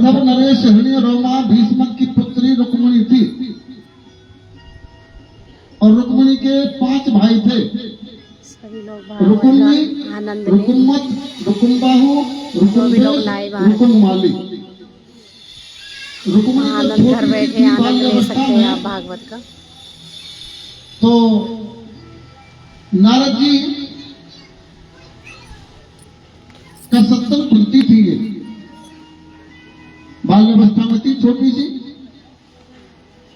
प्रथम नरेश हिरण्य रोमा भीष्म की पुत्री रुक्मिणी थी और रुक्मिणी के 5 भाई थे। सभी लोग रुक्मी, आनंद में रुकुम्मत, रुकुम्बाहु, रुकुम्बेश, रुकुम्माली। रुक्मिणी जब आनंद घर छोटी बैठे थी आनंद बाल्य ले अवस्था सकते हैं आप में, भागवत का। तो नारद जी का सत्संग सुनती थी। ये बाल्यावस्था में थी, छोटी सी।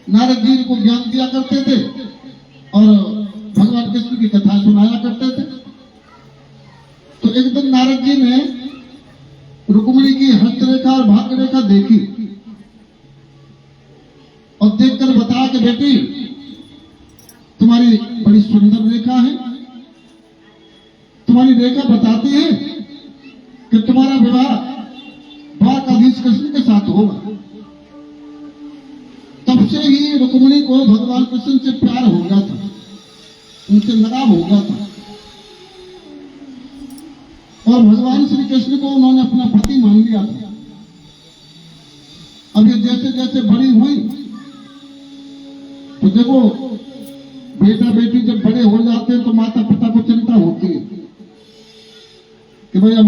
नारद जी को ज्ञान दिया करते थे और भगवान कृष्ण की कथा सुनाया करते थे। तो एक दिन नारद जी ने रुक्मिणी की हस्तरेखा और भाग्यरेखा देखी और देखकर बताया कि बेटी तुम्हारी बड़ी सुंदर रेखा है। तुम्हारी रेखा बताती है कि तुम्हारा विवाह द्वारकाधीश कृष्ण के साथ होगा। तब से ही रुक्मिणी को भगवान कृष्ण से प्यार हो गया था, उनसे लगाव हो गया था और भगवान श्री कृष्ण को उन्होंने अपना पति मान लिया था। अब ये जैसे जैसे बड़ी हुई तो देखो, बेटा बेटी जब बड़े हो जाते हैं तो माता पिता को चिंता होती है कि भाई अब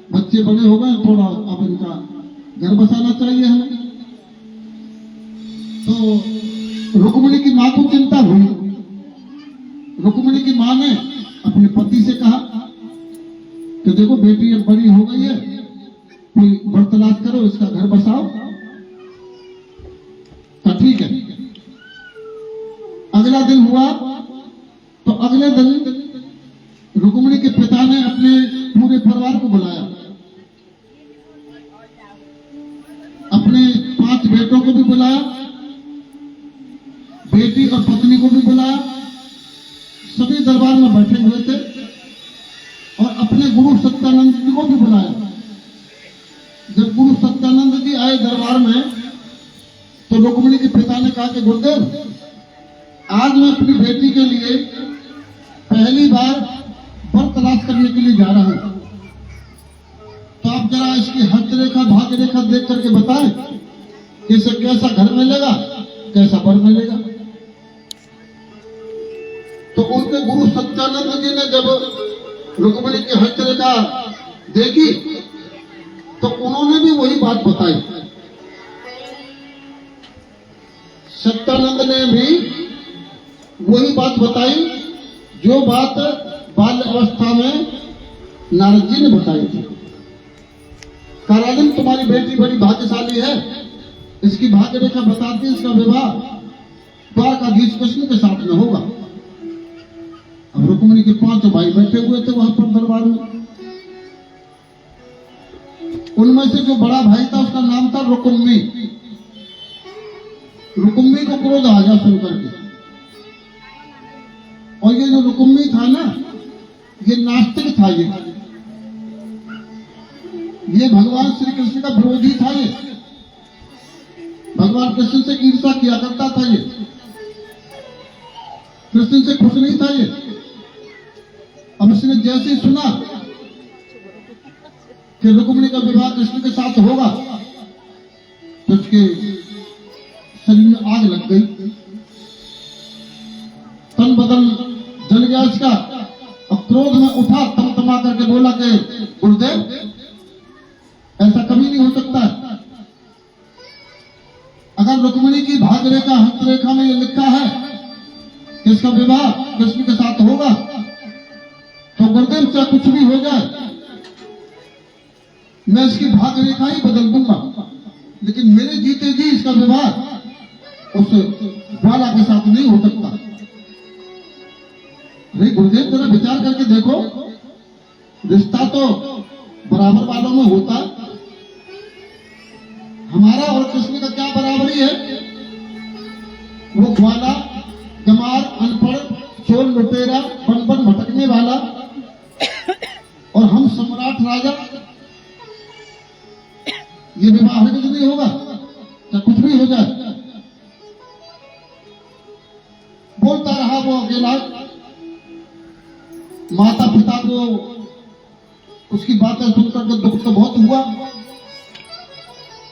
बच्चे बड़े हो गए, थोड़ा अब इनका घर बसाना चाहिए हमें। तो रुक्मिणी की मां को चिंता हुई। रुक्मिणी की मां ने अपने पति से कहा कि देखो बेटी अब बड़ी हो गई है, कोई वर तलाश करो, इसका घर बसाओ। तो ठीक है। अगला दिन हुआ तो अगले दिन रुक्मिणी के पिता ने अपने पूरे परिवार को बुलाया, अपने 5 बेटों को भी बुलाया, बेटी और पत्नी को भी बुलाया। सभी दरबार में बैठे हुए थे और अपने गुरु सत्यानंद जी को भी बुलाया। जब गुरु सत्यानंद जी आए दरबार में तो रुक्मिणी के पिता ने कहा कि गुरुदेव, आज मैं अपनी बेटी के लिए पहली बार वर तलाश करने के लिए जा रहा हूं, तो आप जरा इसकी हस्तरेखा भाग्यरेखा देख करके बताएं कि इसे कैसा घर मिलेगा, कैसा वर मिलेगा। तो उनके गुरु सत्यानंद जी ने जब रुक्मिणी की हस्तरेखा देखी तो उन्होंने भी वही बात बताई। सत्यानंद ने भी वही बात बताई जो बात बाल्य अवस्था में नारद जी ने बताई थी। राजन, तुम्हारी बेटी बड़ी भाग्यशाली है, इसकी भाग्य रेखा बताती है इसका विवाह द्वारकाधीश कृष्ण के साथ में होगा। अब रुक्मिणी के 5 भाई बैठे हुए थे वहां पर दरबार में। उनमें से जो बड़ा भाई था उसका नाम था रुकुम्मी। रुकुम्मी को क्रोध आ गया सुनकर के, और ये जो रुकुम्मी था ना, ये नास्तिक था। ये भगवान श्री कृष्ण का विरोधी था। ये भगवान कृष्ण से ईर्ष्या किया करता था। ये कृष्ण से खुश नहीं था। ये अब इसने जैसे ही सुना कि रुक्मिणी का विवाह कृष्ण के साथ होगा तो उसके शरीर में आग लग गई, तन बदन जल गया इसका। अब क्रोध में उठा, तमतमा करके बोला कि गुरुदेव, ऐसा कभी नहीं हो सकता। अगर रुक्मिणी की भाग्यरेखा हस्तरेखा में ये लिखा है कि इसका विवाह कृष्ण के साथ होगा तो गुरुदेव चाहे कुछ भी हो जाए, मैं इसकी भाग्यरेखा ही बदल दूंगा, लेकिन मेरे जीते जी इसका विवाह उस ग्वाला के साथ नहीं हो सकता। अरे गुरुदेव, जरा विचार करके देखो, रिश्ता तो बराबर वालों में होता है। हमारा और कृष्ण का क्या बराबरी है? वो ग्वाला, गमार, अनपढ़, चोर, लुटेरा, बन बन भटकने वाला, और हम सम्राट राजा। ये विवाह कुछ नहीं होगा, चाहे कुछ भी हो जाए। बोलता रहा वो अकेला। माता पिता को उसकी बातें सुनकर के दुख तो बहुत हुआ,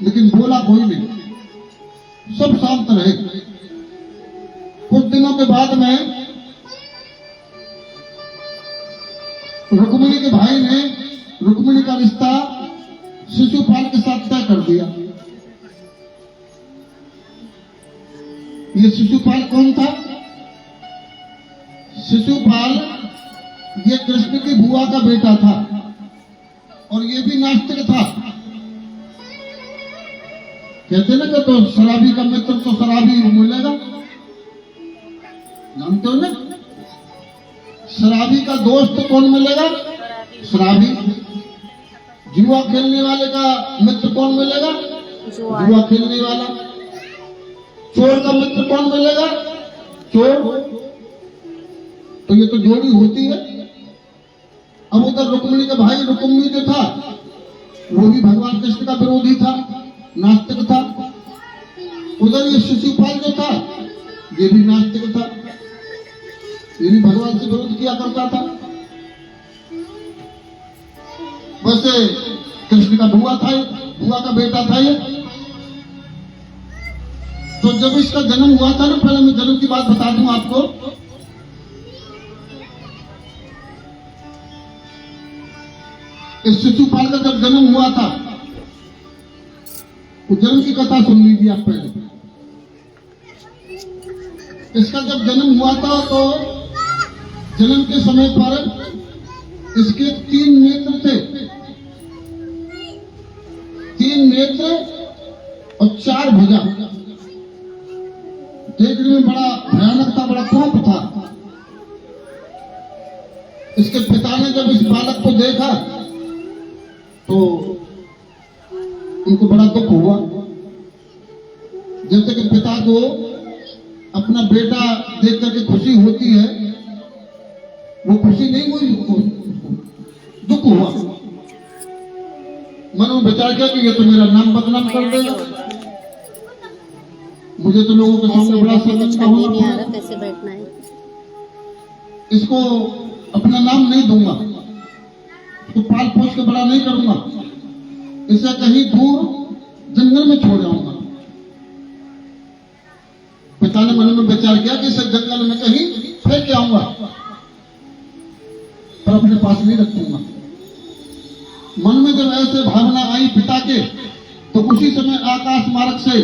लेकिन बोला कोई नहीं, सब शांत रहे। कुछ दिनों के बाद में रुक्मिणी के भाई ने रुक्मिणी का रिश्ता शिशुपाल के साथ तय कर दिया। ये शिशुपाल कौन था? शिशुपाल ये कृष्ण की बुआ का बेटा था और ये भी नास्तिक था। कहते ना कि तो शराबी का मित्र तो शराबी मिलेगा, जानते हो ना? शराबी का दोस्त कौन मिलेगा? शराबी। जुआ खेलने वाले का मित्र कौन मिलेगा? जुआ खेलने वाला। चोर का मित्र कौन मिलेगा? चोर। तो ये तो जोड़ी होती है। अब उधर रुक्मिणी का भाई रुक्मी जो था वो भी भगवान कृष्ण का विरोधी था, नास्तिक था। उधर ये शिशुपाल जो था ये भी नास्तिक था, ये भी भगवान से विरोध किया करता था। वैसे कृष्ण का बुआ था, बुआ का बेटा था ये। तो जब इसका जन्म हुआ था ना, पहले मैं जन्म की बात बता दूं आपको। इस शिशुपाल का जब जन्म हुआ था तो जन्म की कथा सुन लीजिए आप पहले। इसका जब जन्म हुआ था तो जन्म के समय पर इसके 3 नेत्र थे, 3 नेत्र और 4 भुजा। देखने में बड़ा भयानक था, बड़ा कोप था। इसके पिता ने जब इस बालक को देखा तो उनको बड़ा दुख हुआ। जैसे कि पिता को अपना बेटा देख करके खुशी होती है, वो खुशी नहीं हुई, दुख हुआ। मन में विचार किया कि ये तो मेरा नाम बदनाम कर देगा, मुझे तो लोगों के सामने बड़ा शर्मिंदा होना पड़ेगा, कैसे बैठना है, इसको अपना नाम नहीं दूंगा, तो पाल पोष के बड़ा नहीं करूंगा, इसे कहीं दूर जंगल में छोड़ जाऊंगा। पिता ने मन में विचार किया कि इसे जंगल में कहीं फेंक के आऊंगा, पर अपने पास नहीं रखूंगा। मन में जब ऐसे भावना आई पिता के, तो उसी समय आकाश मार्ग से